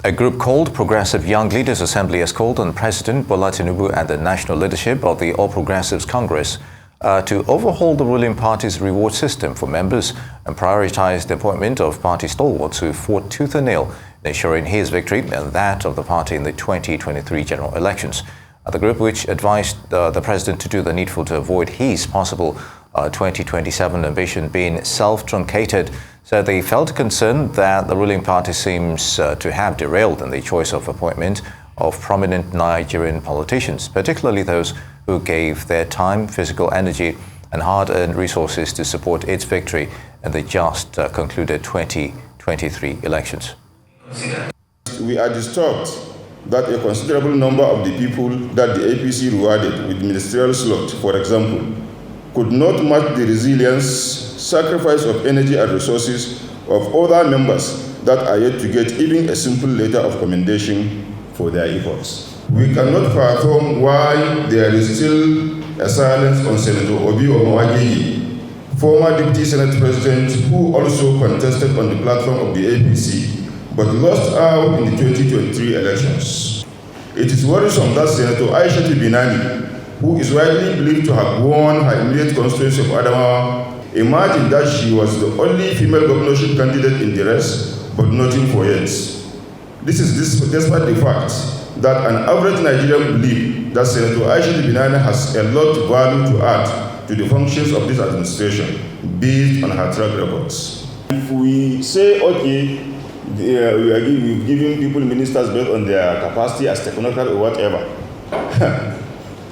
A group called Progressive Young Leaders Assembly has called on President Bola Tinubu and the national leadership of the All Progressives Congress to overhaul the ruling party's reward system for members and prioritize the appointment of party stalwarts who fought tooth and nail in ensuring his victory and that of the party in the 2023 general elections. The group, which advised the president to do the needful to avoid his possible 2027 ambition being self-truncated, said they felt concerned that the ruling party seems to have derailed in the choice of appointment of prominent Nigerian politicians, particularly those who gave their time, physical energy, and hard-earned resources to support its victory in the just concluded 2023 elections. We are disturbed that a considerable number of the people that the APC rewarded with ministerial slot, for example, could not match the resilience, sacrifice of energy and resources of other members that are yet to get even a simple letter of commendation for their efforts. We cannot fathom why there is still a silence on Senator Obi Omowagegi, former Deputy Senate President who also contested on the platform of the APC but lost out in the 2023 elections. It is worrisome that Senator Aisha Binani, who is widely believed to have won her immediate constituency of Adamawa, imagined that she was the only female governorship candidate in the race, but nothing for yet. This is despite the fact that an average Nigerian believes that Senator Aisha Binani has a lot of value to add to the functions of this administration based on her track records. If we say, okay, we're giving people ministers based on their capacity as technocrat or whatever,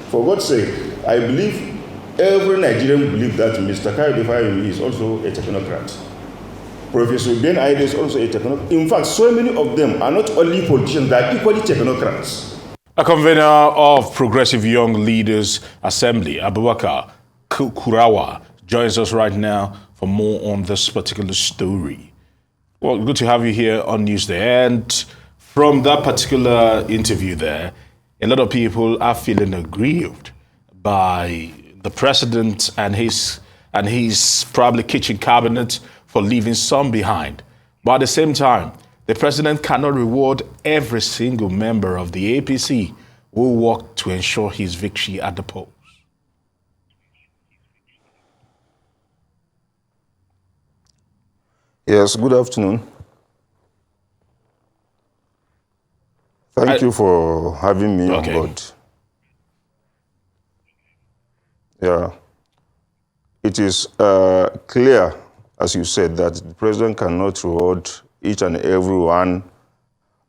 for God's sake, I believe every Nigerian believes that Mr. Kayode Fayemi is also a technocrat. Professor Ben Aide is also a technocrat. In fact, so many of them are not only politicians, they are equally technocrats. A convener of Progressive Young Leaders Assembly, Abubakar Kurawa, joins us right now for more on this particular story. Well, good to have you here on Newsday. And from that particular interview there, a lot of people are feeling aggrieved by the president and his probably kitchen cabinet for leaving some behind. But at the same time, the president cannot reward every single member of the APC who worked to ensure his victory at the polls. Yes, good afternoon. Thank you for having me on board. Yeah, it is clear, as you said, that the president cannot reward each and every one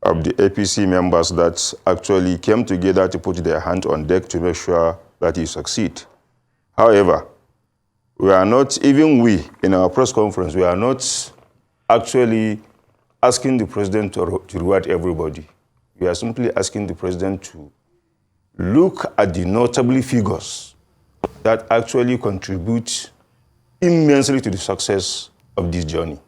of the APC members that actually came together to put their hand on deck to make sure that he succeed. However, we are not, even we, in our press conference, we are not actually asking the president to reward everybody. We are simply asking the president to look at the notable figures that actually contribute immensely to the success of this journey.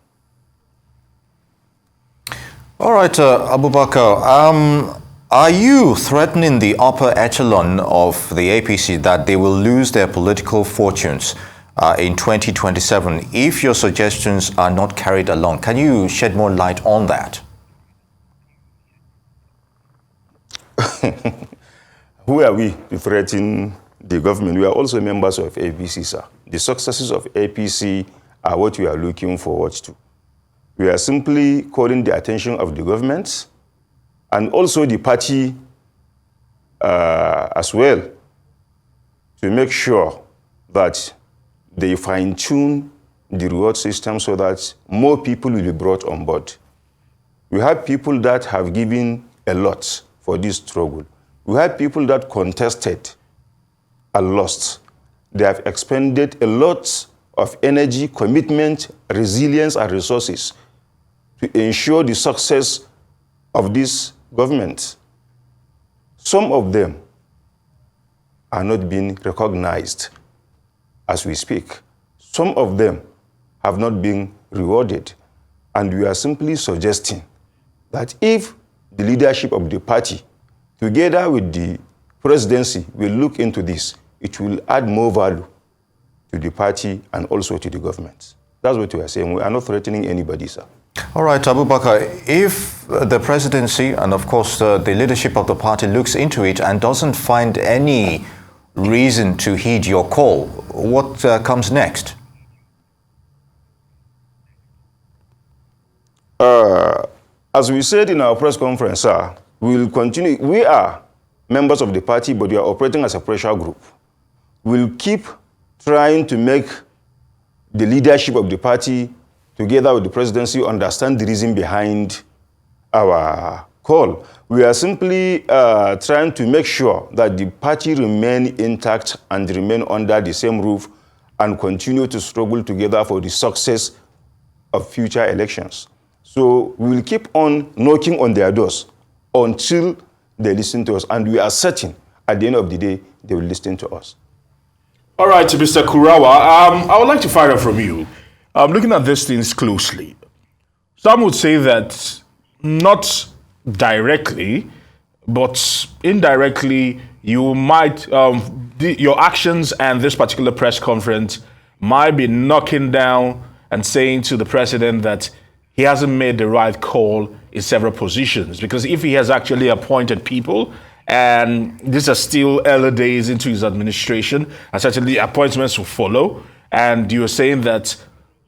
All right, Abubakar, are you threatening the upper echelon of the APC that they will lose their political fortunes in 2027 if your suggestions are not carried along? Can you shed more light on that? Who are we to threaten the government? We are also members of APC, sir. The successes of APC are what we are looking forward to. We are simply calling the attention of the government and also the party as well to make sure that they fine-tune the reward system so that more people will be brought on board. We have people that have given a lot for this struggle. We have people that contested and lost. They have expended a lot of energy, commitment, resilience, and resources to ensure the success of this government. Some of them are not being recognized as we speak. Some of them have not been rewarded. And we are simply suggesting that if the leadership of the party, together with the presidency, will look into this, it will add more value to the party and also to the government. That's what we are saying. We are not threatening anybody, sir. All right, Abubakar, if the presidency and, of course, the leadership of the party looks into it and doesn't find any reason to heed your call, what comes next? As we said in our press conference, sir, we will continue. We are members of the party, but we are operating as a pressure group. We'll keep trying to make the leadership of the party, together with the presidency, understand the reason behind our call. We are simply trying to make sure that the party remain intact and remain under the same roof and continue to struggle together for the success of future elections. So we will keep on knocking on their doors until they listen to us. And we are certain at the end of the day, they will listen to us. All right, Mr. Kurawa, I would like to find out from you. Looking at these things closely, some would say that not directly, but indirectly, you might, your actions and this particular press conference might be knocking down and saying to the president that he hasn't made the right call in several positions. Because if he has actually appointed people, and these are still early days into his administration, and certainly appointments will follow, and you're saying that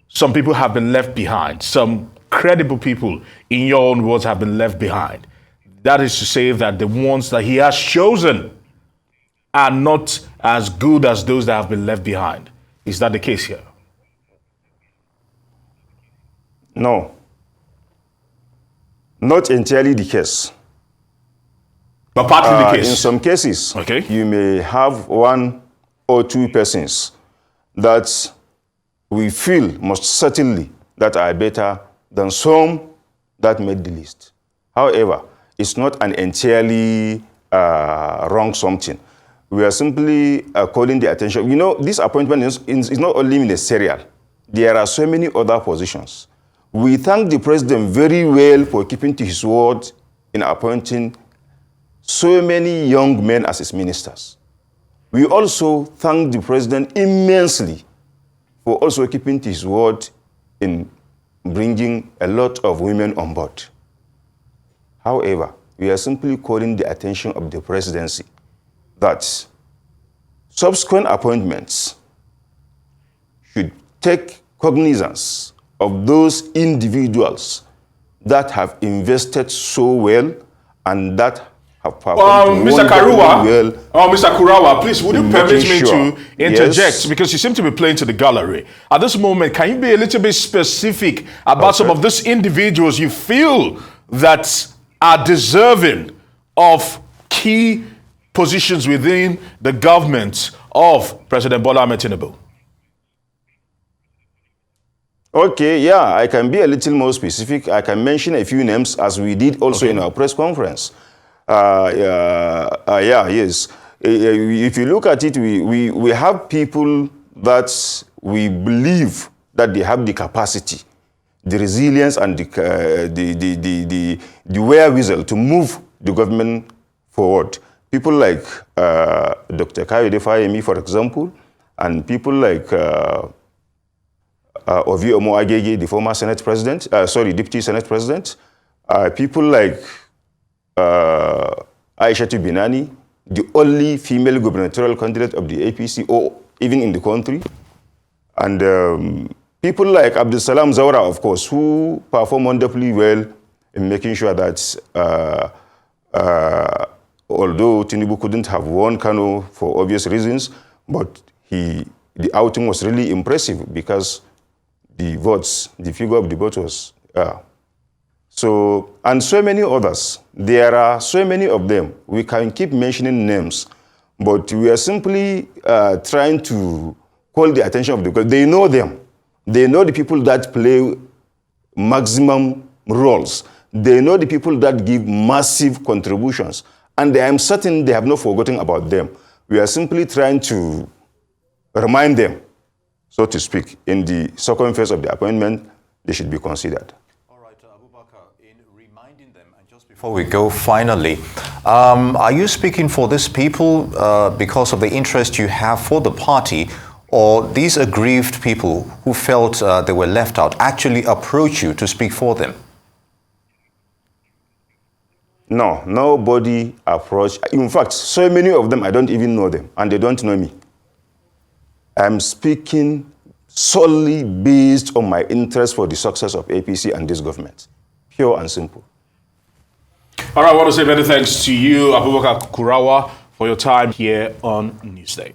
some people have been left behind, some credible people, in your own words, have been left behind. That is to say that the ones that he has chosen are not as good as those that have been left behind. Is that the case here? No. Not entirely the case. But partly the case. In some cases, okay, you may have one or two persons that we feel most certainly that are better than some that made the list. However, it's not an entirely wrong something. We are simply calling the attention. You know, this appointment is not only ministerial. There are so many other positions. We thank the president very well for keeping to his word in appointing so many young men as his ministers. We also thank the president immensely for also keeping to his word in bringing a lot of women on board. However, we are simply calling the attention of the presidency that subsequent appointments should take cognizance of those individuals that have invested so well and that have performed Mr. well. Mr. Kurawa, please, would you permit me to interject? Yes. Because you seem to be playing to the gallery. At this moment, can you be a little bit specific about some of these individuals you feel that are deserving of key positions within the government of President Bola Ahmed Tinubu? Okay, yeah, I can be a little more specific. I can mention a few names as we did also in our press conference. Yes. If you look at it, we have people that we believe that they have the capacity, the resilience, and the wherewithal to move the government forward. People like Dr. Kayode Fayemi, for example, and people like Ovi Omo Agege, the former Senate President, Deputy Senate President, people like Aishatu Binani, the only female gubernatorial candidate of the APC, or even in the country, and people like Abdul Salam Zawra, of course, who perform wonderfully well in making sure that although Tinubu couldn't have won Kano for obvious reasons, but the outing was really impressive because the figure of the vote was, and so many others. There are so many of them. We can keep mentioning names, but we are simply trying to call the attention of because they know them. They know the people that play maximum roles. They know the people that give massive contributions. And I am certain they have not forgotten about them. We are simply trying to remind them, so to speak, in the second phase of the appointment, they should be considered. All right, Abubakar, in reminding them, and just before we go finally, are you speaking for these people because of the interest you have for the party, or these aggrieved people who felt they were left out actually approach you to speak for them? No, nobody approached. In fact, so many of them, I don't even know them, and they don't know me. I'm speaking solely based on my interest for the success of APC and this government. Pure and simple. All right, I want to say many thanks to you, Abubakar Kurawa, for your time here on Newsday.